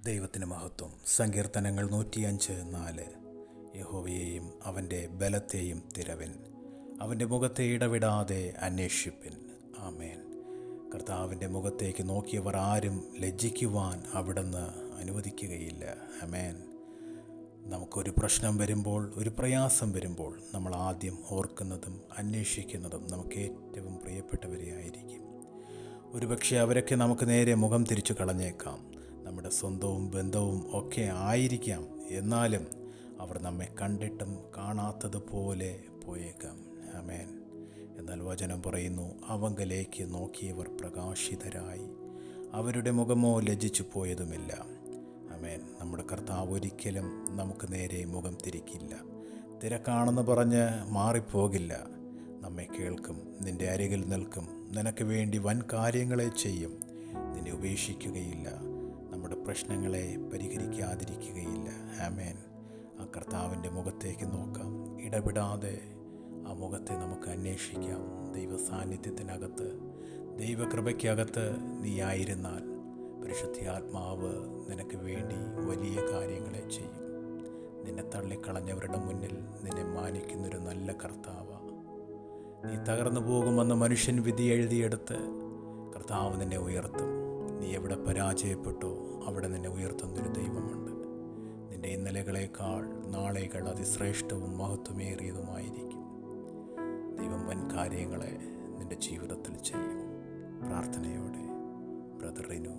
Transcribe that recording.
ദൈവത്തിന് മഹത്വം. സങ്കീർത്തനങ്ങൾ 105:4. യഹോവയെയും അവൻ്റെ ബലത്തെയും തിരവിൻ, അവൻ്റെ മുഖത്തെ ഇടവിടാതെ അന്വേഷിപ്പിൻ. ആമേൻ. കർത്താവിൻ്റെ മുഖത്തേക്ക് നോക്കിയവർ ആരും ലജ്ജിക്കുവാൻ അവിടുന്ന് അനുവദിക്കുകയില്ല. ആമേൻ. നമുക്കൊരു പ്രശ്നം വരുമ്പോൾ, ഒരു പ്രയാസം വരുമ്പോൾ നമ്മൾ ആദ്യം ഓർക്കുന്നതും അന്വേഷിക്കുന്നതും നമുക്ക് ഏറ്റവും പ്രിയപ്പെട്ടവരെ ആയിരിക്കും. ഒരുപക്ഷെ അവരൊക്കെ നമുക്ക് നേരെ മുഖം തിരിച്ചു കളഞ്ഞേക്കാം, നമ്മുടെ സ്വന്തവും ബന്ധവും ഒക്കെ ആയിരിക്കാം. എന്നാലും അവർ നമ്മെ കണ്ടിട്ടും കാണാത്തതുപോലെ പോയേക്കാം. ആമേൻ. എന്നാൽ വചനം പറയുന്നു, അവങ്കലേക്ക് നോക്കിയവർ പ്രകാശിതരായി, അവരുടെ മുഖമോ ലജ്ജിച്ചു പോയതുമില്ല. ആമേൻ. നമ്മുടെ കർത്താവ് ഒരിക്കലും നമുക്ക് നേരെ മുഖം തിരിക്കില്ല. തിരക്കാണെന്ന് പറഞ്ഞ് മാറിപ്പോകില്ല. നമ്മെ കേൾക്കും, നിൻ്റെ അരികിൽ നിൽക്കും, നിനക്ക് വേണ്ടി വൻ കാര്യങ്ങളെ ചെയ്യും. നിന്നെ ഉപേക്ഷിക്കുകയില്ല, നമ്മുടെ പ്രശ്നങ്ങളെ പരിഹരിക്കാതിരിക്കുകയില്ല. ആമേൻ. ആ കർത്താവിൻ്റെ മുഖത്തേക്ക് നോക്കാം, ഇടപെടാതെ ആ മുഖത്തെ നമുക്ക് അന്വേഷിക്കാം. ദൈവ സാന്നിധ്യത്തിനകത്ത്, ദൈവകൃപയ്ക്കകത്ത് നീ ആയിരുന്നാൽ പരിശുദ്ധാത്മാവ് നിനക്ക് വേണ്ടി വലിയ കാര്യങ്ങളെ ചെയ്യും. നിന്നെ തള്ളിക്കളഞ്ഞവരുടെ മുന്നിൽ നിന്നെ മാനിക്കുന്നൊരു നല്ല കർത്താവ്. നീ തകർന്നു പോകുമെന്ന് മനുഷ്യൻ വിധി എഴുതിയെടുത്ത് കർത്താവ് നിന്നെ ഉയർത്തും. നീ എവിടെ പരാജയപ്പെട്ടോ അവിടെ നിന്നെ ഉയർത്തുന്നൊരു ദൈവമുണ്ട്. നിൻ്റെ ഇന്നലകളേക്കാൾ നാളെകൾ അതിശ്രേഷ്ഠവും മഹത്വമേറിയതുമായിരിക്കും. ദൈവം വൻ കാര്യങ്ങളെ നിൻ്റെ ജീവിതത്തിൽ ചെയ്യും. പ്രാർത്ഥനയോടെ ബ്രദർ റിനു.